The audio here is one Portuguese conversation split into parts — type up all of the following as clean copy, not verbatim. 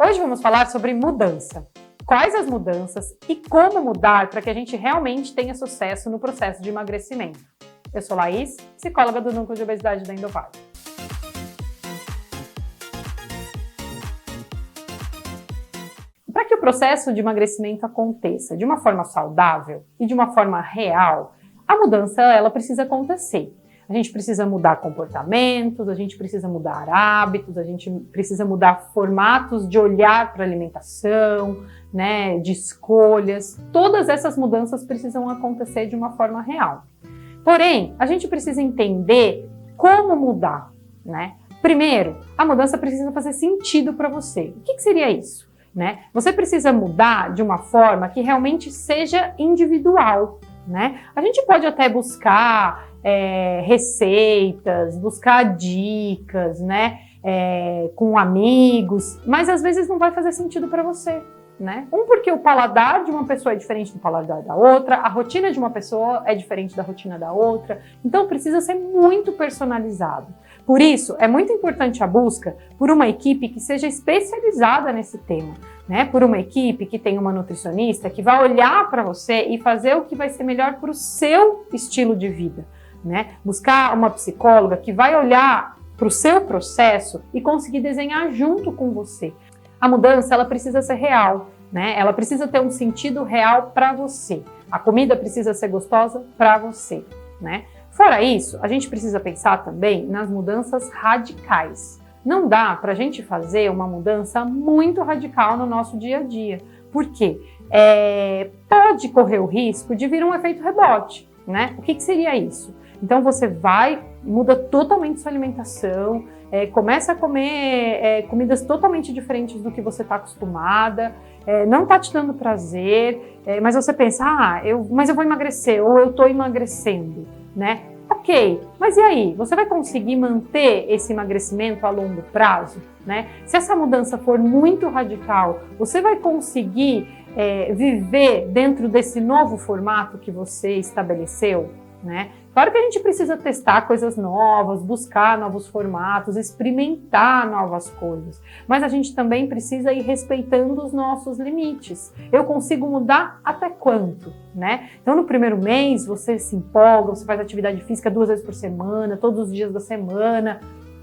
Hoje vamos falar sobre mudança. Quais as mudanças e como mudar para que a gente realmente tenha sucesso no processo de emagrecimento. Eu sou Laís, psicóloga do Núcleo de Obesidade da Endovale. Para que o processo de emagrecimento aconteça de uma forma saudável e de uma forma real, a mudança ela precisa acontecer. A gente precisa mudar comportamentos, a gente precisa mudar hábitos, a gente precisa mudar formatos de olhar para a alimentação, né, de escolhas. Todas essas mudanças precisam acontecer de uma forma real. Porém, a gente precisa entender como mudar, né? Primeiro, a mudança precisa fazer sentido para você. O que seria isso? Né? Você precisa mudar de uma forma que realmente seja individual, né? A gente pode até buscar receitas, buscar dicas, né? Com amigos, mas às vezes não vai fazer sentido para você, né? Porque o paladar de uma pessoa é diferente do paladar da outra, a rotina de uma pessoa é diferente da rotina da outra, então precisa ser muito personalizado. Por isso, é muito importante a busca por uma equipe que seja especializada nesse tema, né? Por uma equipe que tenha uma nutricionista que vai olhar para você e fazer o que vai ser melhor para o seu estilo de vida, né? Buscar uma psicóloga que vai olhar para o seu processo e conseguir desenhar junto com você. A mudança ela precisa ser real, né? Ela precisa ter um sentido real para você. A comida precisa ser gostosa para você, né? Fora isso, a gente precisa pensar também nas mudanças radicais. Não dá para a gente fazer uma mudança muito radical no nosso dia a dia. Por quê? Pode correr o risco de vir um efeito rebote, né? O que seria isso? Então você muda totalmente sua alimentação, começa a comer comidas totalmente diferentes do que você está acostumada, não está te dando prazer, mas você pensa, mas eu vou emagrecer, ou eu estou emagrecendo, né? Ok, mas e aí? Você vai conseguir manter esse emagrecimento a longo prazo, né? Se essa mudança for muito radical, você vai conseguir viver dentro desse novo formato que você estabeleceu, né? Claro que a gente precisa testar coisas novas, buscar novos formatos, experimentar novas coisas, mas a gente também precisa ir respeitando os nossos limites. Eu consigo mudar até quanto, né? Então no primeiro mês você se empolga, você faz atividade física 2 vezes por semana, todos os dias da semana.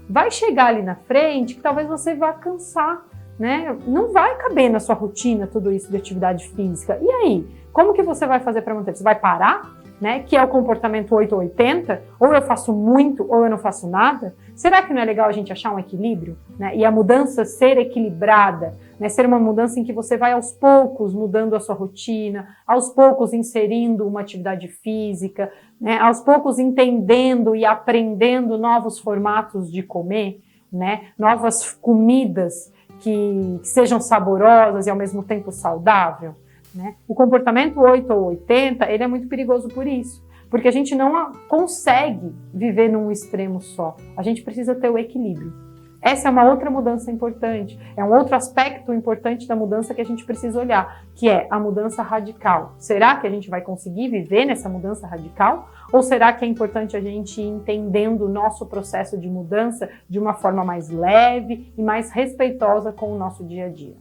Vai chegar ali na frente que talvez você vá cansar, né? Não vai caber na sua rotina tudo isso de atividade física. E aí? Como que você vai fazer para manter? Você vai parar? Né, que é o comportamento 8 ou 80, ou eu faço muito ou eu não faço nada? Será que não é legal a gente achar um equilíbrio? Né? E a mudança ser equilibrada, né? Ser uma mudança em que você vai aos poucos mudando a sua rotina, aos poucos inserindo uma atividade física, né? Aos poucos entendendo e aprendendo novos formatos de comer, né? Novas comidas que sejam saborosas e ao mesmo tempo saudável. Né? O comportamento 8 ou 80, ele é muito perigoso por isso, porque a gente não consegue viver num extremo só, a gente precisa ter o equilíbrio. Essa é uma outra mudança importante, é um outro aspecto importante da mudança que a gente precisa olhar, que é a mudança radical. Será que a gente vai conseguir viver nessa mudança radical? Ou será que é importante a gente ir entendendo o nosso processo de mudança de uma forma mais leve e mais respeitosa com o nosso dia a dia?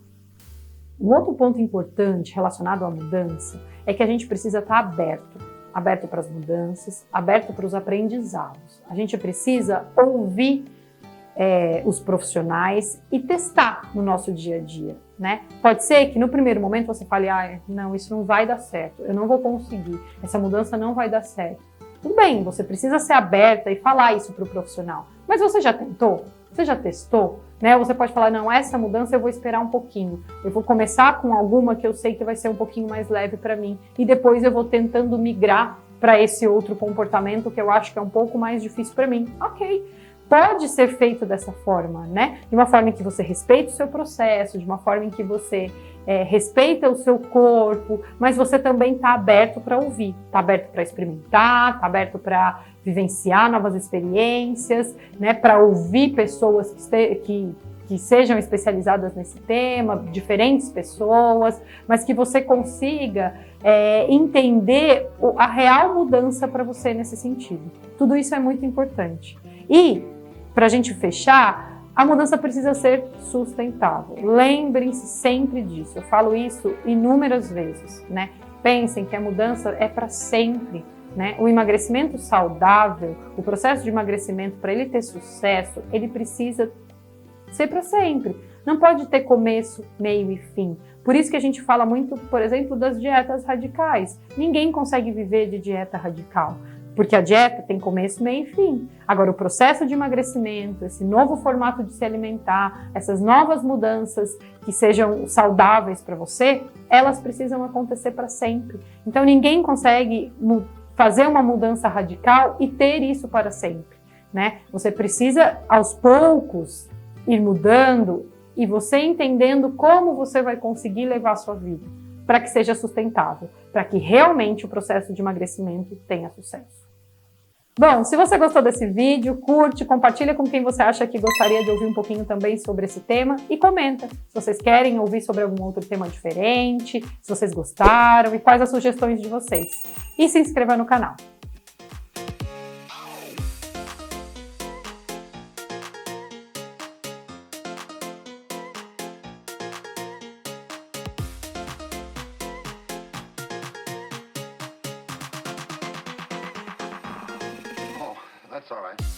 Um outro ponto importante relacionado à mudança é que a gente precisa estar aberto para as mudanças, aberto para os aprendizados. A gente precisa ouvir os profissionais e testar no nosso dia a dia, né? Pode ser que no primeiro momento você fale, não, isso não vai dar certo, eu não vou conseguir, essa mudança não vai dar certo. Tudo bem, você precisa ser aberta e falar isso para o profissional, mas você já tentou? Você já testou? Né? Você pode falar, não, essa mudança eu vou esperar um pouquinho. Eu vou começar com alguma que eu sei que vai ser um pouquinho mais leve para mim. E depois eu vou tentando migrar para esse outro comportamento que eu acho que é um pouco mais difícil para mim. Ok, pode ser feito dessa forma, né? De uma forma em que você respeita o seu processo, de uma forma em que você respeita o seu corpo, mas você também está aberto para ouvir, está aberto para experimentar, está aberto para vivenciar novas experiências, né, para ouvir pessoas que sejam especializadas nesse tema, diferentes pessoas, mas que você consiga entender a real mudança para você nesse sentido. Tudo isso é muito importante. E, para a gente fechar, A mudança precisa ser sustentável. Lembrem-se sempre disso. Eu falo isso inúmeras vezes, né? Pensem que a mudança é para sempre, né? O emagrecimento saudável, o processo de emagrecimento, para ele ter sucesso, ele precisa ser para sempre. Não pode ter começo, meio e fim. Por isso que a gente fala muito, por exemplo, das dietas radicais. Ninguém consegue viver de dieta radical, porque a dieta tem começo, meio e fim. Agora, o processo de emagrecimento, esse novo formato de se alimentar, essas novas mudanças que sejam saudáveis para você, elas precisam acontecer para sempre. Então, ninguém consegue fazer uma mudança radical e ter isso para sempre, né? Você precisa, aos poucos, ir mudando e você entendendo como você vai conseguir levar a sua vida para que seja sustentável, para que realmente o processo de emagrecimento tenha sucesso. Bom, se você gostou desse vídeo, curte, compartilha com quem você acha que gostaria de ouvir um pouquinho também sobre esse tema e comenta se vocês querem ouvir sobre algum outro tema diferente, se vocês gostaram e quais as sugestões de vocês. E se inscreva no canal. That's all right.